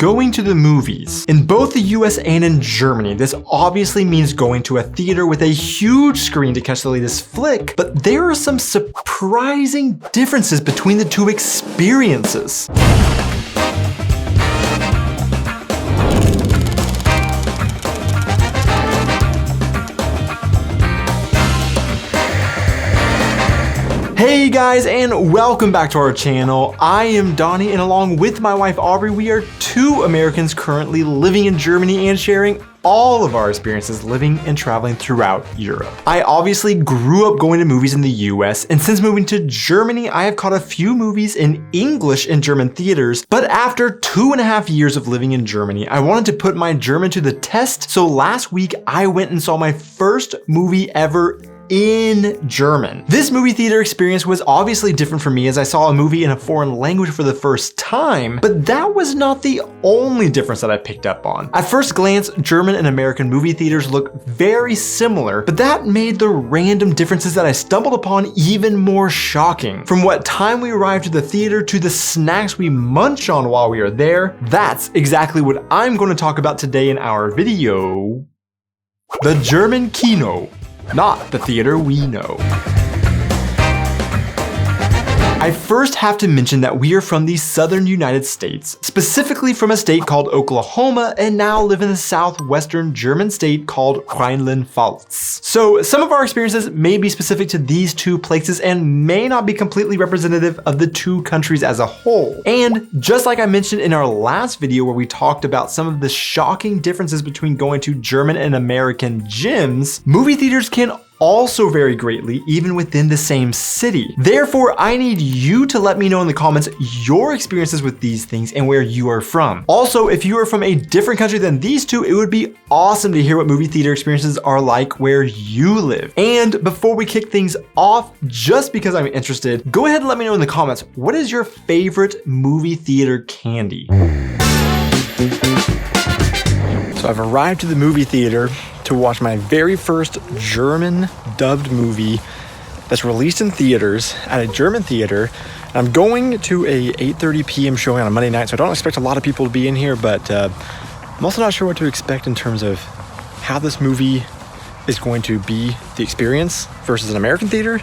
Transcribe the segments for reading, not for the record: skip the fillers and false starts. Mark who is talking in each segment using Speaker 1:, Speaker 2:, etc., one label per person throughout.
Speaker 1: going to the movies. In both the US and in Germany, this obviously means going to a theater with a huge screen to catch the latest flick, but there are some surprising differences between the two experiences. Hey guys, and welcome back to our channel. I am Donnie, and along with my wife Aubrey, we are two Americans currently living in Germany and sharing all of our experiences living and traveling throughout Europe. I obviously grew up going to movies in the US, and since moving to Germany, I have caught a few movies in English in German theaters, but after 2.5 years of living in Germany, I wanted to put my German to the test, so last week I went and saw my first movie ever in German. This movie theater experience was obviously different for me as I saw a movie in a foreign language for the first time, but that was not the only difference that I picked up on. At first glance, German and American movie theaters look very similar, but that made the random differences that I stumbled upon even more shocking. From what time we arrived to the theater to the snacks we munch on while we are there, that's exactly what I'm going to talk about today in our video. The German Kino. Not the theater we know. I first have to mention that we are from the southern United States, specifically from a state called Oklahoma, and now live in the southwestern German state called Rhineland-Pfalz. So some of our experiences may be specific to these two places and may not be completely representative of the two countries as a whole. And just like I mentioned in our last video where we talked about some of the shocking differences between going to German and American gyms, movie theaters can also vary greatly even within the same city. Therefore, I need you to let me know in the comments your experiences with these things and where you are from. Also, if you are from a different country than these two, it would be awesome to hear what movie theater experiences are like where you live. And before we kick things off, just because I'm interested, go ahead and let me know in the comments, what is your favorite movie theater candy? So I've arrived to the movie theater to watch my very first German dubbed movie that's released in theaters at a German theater. I'm going to a 8:30 p.m. showing on a Monday night, so I don't expect a lot of people to be in here, but I'm also not sure what to expect in terms of how this movie is going to be the experience versus an American theater,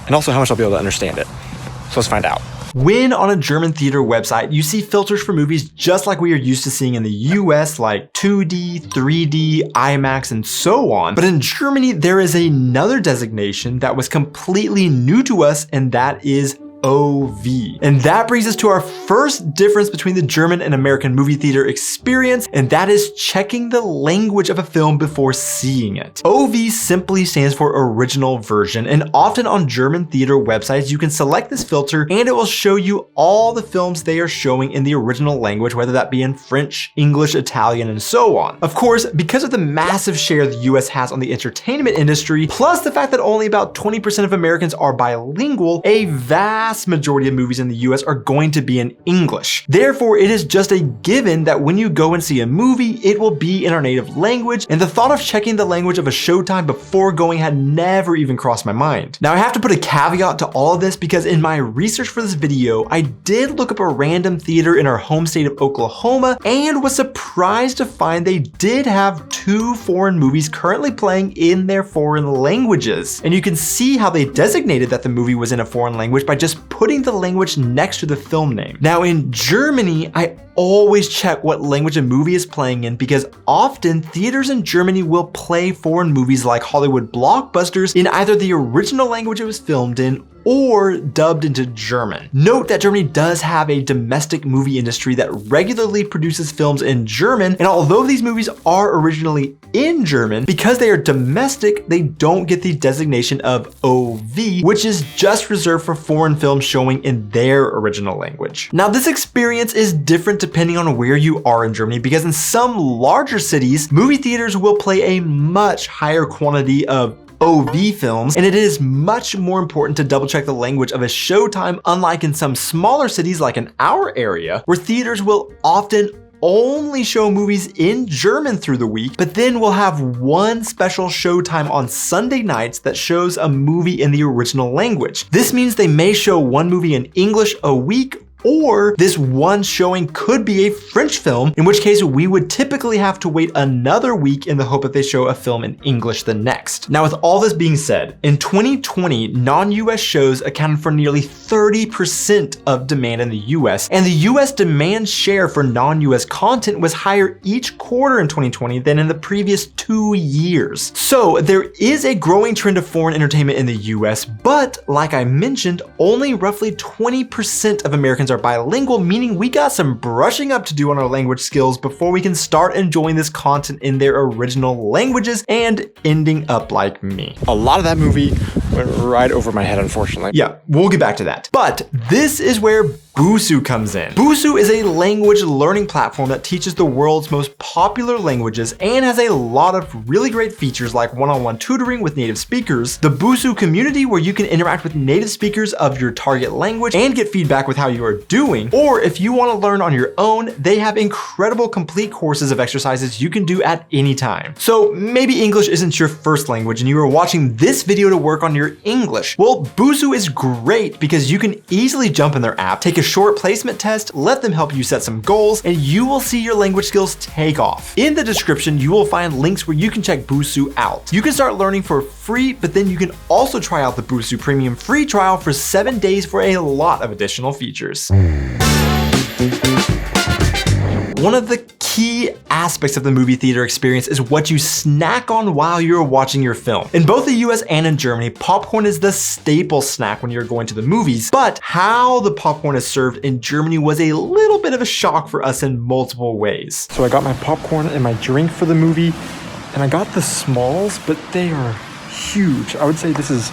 Speaker 1: and also how much I'll be able to understand it. So let's find out. When on a German theater website, you see filters for movies just like we are used to seeing in the US, like 2D, 3D, IMAX, and so on. But in Germany, there is another designation that was completely new to us, and that is OV. And that brings us to our first difference between the German and American movie theater experience, and that is checking the language of a film before seeing it. OV simply stands for original version, and often on German theater websites, you can select this filter and it will show you all the films they are showing in the original language, whether that be in French, English, Italian, and so on. Of course, because of the massive share the US has on the entertainment industry, plus the fact that only about 20% of Americans are bilingual, a vast majority of movies in the US are going to be in English. Therefore, it is just a given that when you go and see a movie, it will be in our native language, and the thought of checking the language of a showtime before going had never even crossed my mind. Now, I have to put a caveat to all of this because in my research for this video, I did look up a random theater in our home state of Oklahoma and was surprised to find they did have 2 foreign movies currently playing in their foreign languages. And you can see how they designated that the movie was in a foreign language by just putting the language next to the film name. Now in Germany, I always check what language a movie is playing in because often theaters in Germany will play foreign movies like Hollywood blockbusters in either the original language it was filmed in or dubbed into German. Note that Germany does have a domestic movie industry that regularly produces films in German, and although these movies are originally in German, because they are domestic, they don't get the designation of OV, which is just reserved for foreign films showing in their original language. Now, this experience is different depending on where you are in Germany, because in some larger cities, movie theaters will play a much higher quantity of OV films, and it is much more important to double check the language of a showtime, unlike in some smaller cities like in our area, where theaters will often only show movies in German through the week, but then we'll have one special showtime on Sunday nights that shows a movie in the original language. This means they may show one movie in English a week or this one showing could be a French film, in which case we would typically have to wait another week in the hope that they show a film in English the next. Now, with all this being said, in 2020, non-US shows accounted for nearly 30% of demand in the US, and the US demand share for non-US content was higher each quarter in 2020 than in the previous 2 years. So there is a growing trend of foreign entertainment in the US, but like I mentioned, only roughly 20% of Americans are bilingual, meaning we got some brushing up to do on our language skills before we can start enjoying this content in their original languages and ending up like me. A lot of that movie went right over my head, unfortunately. Yeah, we'll get back to that. But this is where Busuu comes in. Busuu is a language learning platform that teaches the world's most popular languages and has a lot of really great features like one-on-one tutoring with native speakers, the Busuu community where you can interact with native speakers of your target language and get feedback with how you are doing, or if you want to learn on your own, they have incredible complete courses of exercises you can do at any time. So maybe English isn't your first language and you are watching this video to work on your English. Well, Busuu is great because you can easily jump in their app, take a short placement test, let them help you set some goals, and you will see your language skills take off. In the description, you will find links where you can check Busuu out. You can start learning for free, but then you can also try out the Busuu Premium free trial for 7 days for a lot of additional features. One of the key aspects of the movie theater experience is what you snack on while you're watching your film. In both the US and in Germany, popcorn is the staple snack when you're going to the movies, but how the popcorn is served in Germany was a little bit of a shock for us in multiple ways. So I got my popcorn and my drink for the movie, and I got the smalls, but they are huge. I would say this is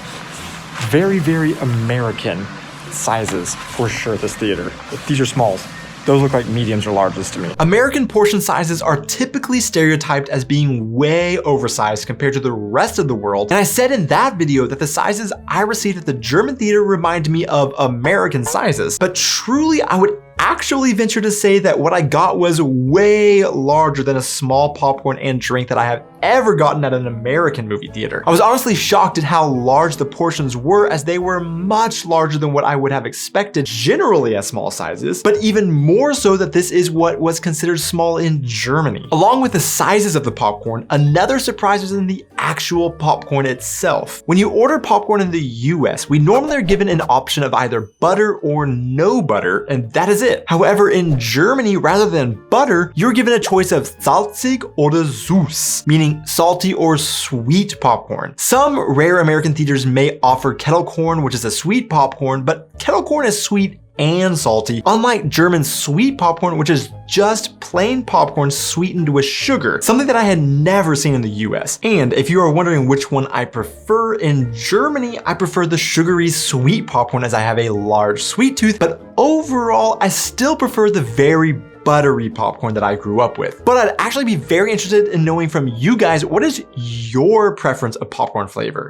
Speaker 1: very, very American sizes for sure, this theater. These are smalls. Those look like mediums or larges to me. American portion sizes are typically stereotyped as being way oversized compared to the rest of the world. And I said in that video that the sizes I received at the German theater remind me of American sizes. But truly, I would actually venture to say that what I got was way larger than a small popcorn and drink that I have ever gotten at an American movie theater. I was honestly shocked at how large the portions were, as they were much larger than what I would have expected generally as small sizes, but even more so that this is what was considered small in Germany. Along with the sizes of the popcorn, another surprise was in the actual popcorn itself. When you order popcorn in the US, we normally are given an option of either butter or no butter, and that is it. However, in Germany, rather than butter, you're given a choice of salzig oder süß, meaning salty or sweet popcorn. Some rare American theaters may offer kettle corn, which is a sweet popcorn, but kettle corn is sweet and salty, unlike German sweet popcorn, which is just plain popcorn sweetened with sugar, something that I had never seen in the US. And if you are wondering which one I prefer, in Germany, I prefer the sugary sweet popcorn as I have a large sweet tooth, but overall, I still prefer the very buttery popcorn that I grew up with. But I'd actually be very interested in knowing from you guys, what is your preference of popcorn flavor?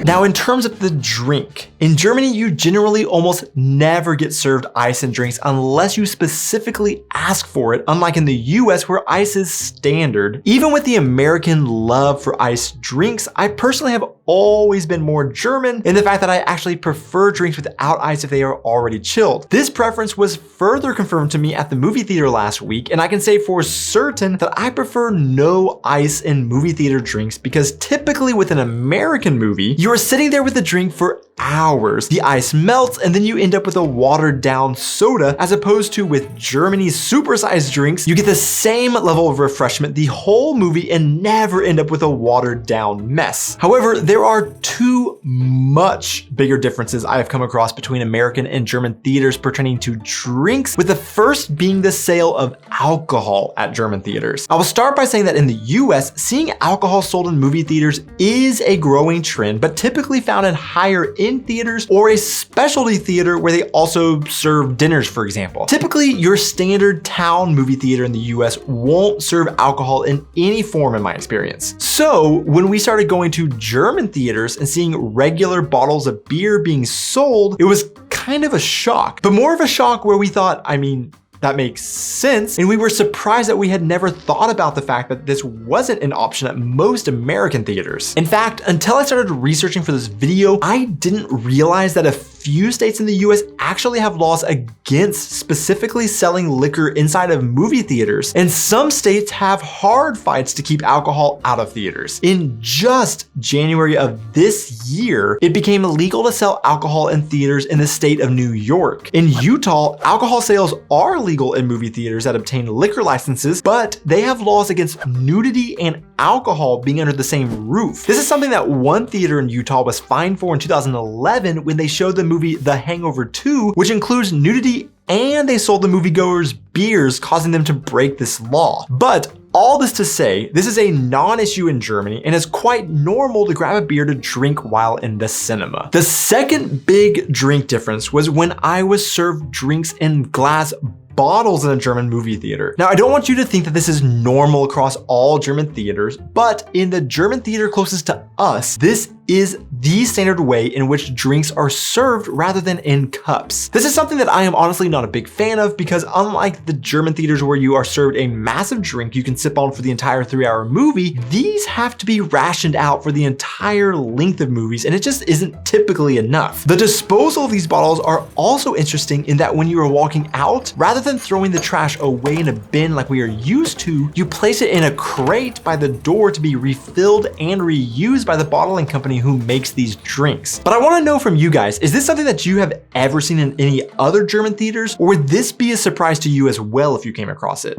Speaker 1: Now, in terms of the drink, in Germany, you generally almost never get served ice in drinks unless you specifically ask for it, unlike in the US where ice is standard. Even with the American love for iced drinks, I personally have always been more German in the fact that I actually prefer drinks without ice if they are already chilled. This preference was further confirmed to me at the movie theater last week, and I can say for certain that I prefer no ice in movie theater drinks because typically with an American movie, you are sitting there with a drink for hours. The ice melts and then you end up with a watered down soda, as opposed to with Germany's supersized drinks, you get the same level of refreshment the whole movie and never end up with a watered down mess. However, there are two much bigger differences I have come across between American and German theaters pertaining to drinks, with the first being the sale of alcohol at German theaters. I will start by saying that in the US, seeing alcohol sold in movie theaters is a growing trend, but typically found in higher end theaters or a specialty theater where they also serve dinners, for example. Typically, your standard town movie theater in the US won't serve alcohol in any form in my experience. So when we started going to German theaters and seeing regular bottles of beer being sold, it was kind of a shock, but more of a shock where we thought, I mean, that makes sense. And we were surprised that we had never thought about the fact that this wasn't an option at most American theaters. In fact, until I started researching for this video, I didn't realize that a few states in the US actually have laws against specifically selling liquor inside of movie theaters, and some states have hard fights to keep alcohol out of theaters. In just January of this year, it became illegal to sell alcohol in theaters in the state of New York. In Utah, alcohol sales are legal in movie theaters that obtain liquor licenses, but they have laws against nudity and alcohol being under the same roof. This is something that one theater in Utah was fined for in 2011 when they showed the movie The Hangover 2, which includes nudity, and they sold the moviegoers beers, causing them to break this law. But all this to say, this is a non-issue in Germany, and it's quite normal to grab a beer to drink while in the cinema. The second big drink difference was when I was served drinks in glass bottles in a German movie theater. Now, I don't want you to think that this is normal across all German theaters, but in the German theater closest to us, this is the standard way in which drinks are served rather than in cups. This is something that I am honestly not a big fan of because unlike the German theaters where you are served a massive drink you can sip on for the entire 3-hour movie, these have to be rationed out for the entire length of movies, and it just isn't typically enough. The disposal of these bottles are also interesting in that when you are walking out, rather than throwing the trash away in a bin like we are used to, you place it in a crate by the door to be refilled and reused by the bottling company who makes these drinks. But I want to know from you guys, is this something that you have ever seen in any other German theaters, or would this be a surprise to you as well if you came across it?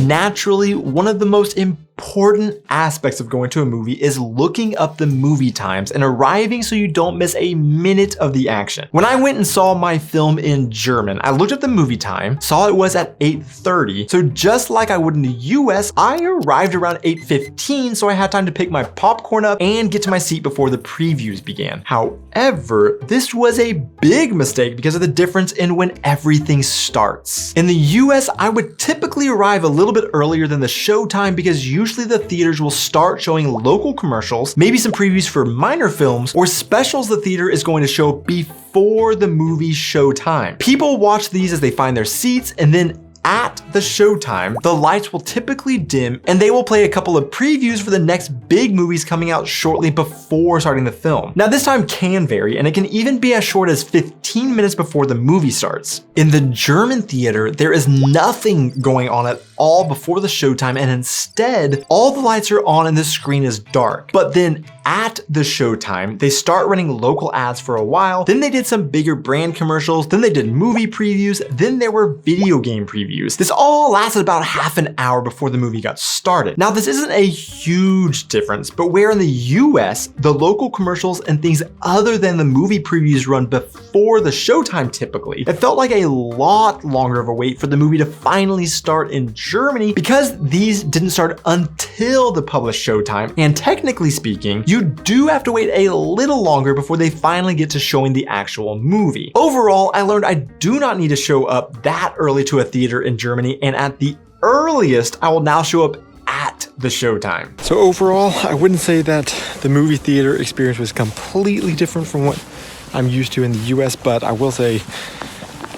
Speaker 1: Naturally, one of the most important aspects of going to a movie is looking up the movie times and arriving so you don't miss a minute of the action. When I went and saw my film in German, I looked at the movie time, saw it was at 8:30, so just like I would in the US, I arrived around 8:15 so I had time to pick my popcorn up and get to my seat before the previews began. However, this was a big mistake because of the difference in when everything starts. In the US, I would typically arrive a little bit earlier than the show time because usually the theaters will start showing local commercials, maybe some previews for minor films, or specials the theater is going to show before the movie show time. People watch these as they find their seats, and then at the showtime, the lights will typically dim and they will play a couple of previews for the next big movies coming out shortly before starting the film. Now, this time can vary and it can even be as short as 15 minutes before the movie starts. In the German theater, there is nothing going on at all before the showtime, and instead, all the lights are on and the screen is dark. But then at the showtime, they start running local ads for a while, then they did some bigger brand commercials, then they did movie previews, then there were video game previews. This all lasted about half an hour before the movie got started. Now, this isn't a huge difference, but where in the US, the local commercials and things other than the movie previews run before the showtime typically, it felt like a lot longer of a wait for the movie to finally start in Germany because these didn't start until the published showtime, and technically speaking, you do have to wait a little longer before they finally get to showing the actual movie. Overall, I learned I do not need to show up that early to a theater in Germany, and at the earliest, I will now show up at the showtime. So overall, I wouldn't say that the movie theater experience was completely different from what I'm used to in the US, but I will say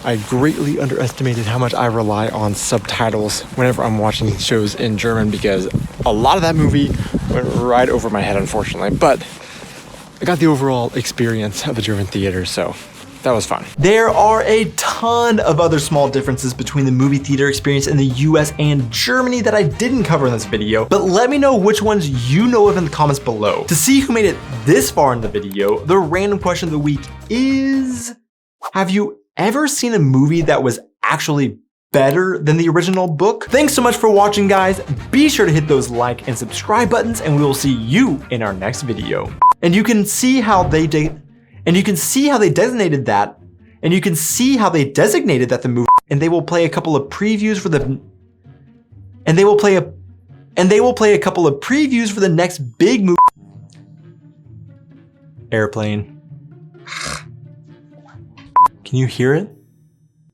Speaker 1: I greatly underestimated how much I rely on subtitles whenever I'm watching shows in German because a lot of that movie went right over my head, unfortunately. But I got the overall experience of a German theater, so that was fun. There are a ton of other small differences between the movie theater experience in the US and Germany that I didn't cover in this video, but let me know which ones you know of in the comments below. To see who made it this far in the video, the random question of the week is, have you ever seen a movie that was actually better than the original book? Thanks so much for watching, guys. Be sure to hit those like and subscribe buttons, and we will see you in our next video. And you can see how they designated that the movie, and they will play a couple of previews for the next big movie. Airplane. Can you hear it?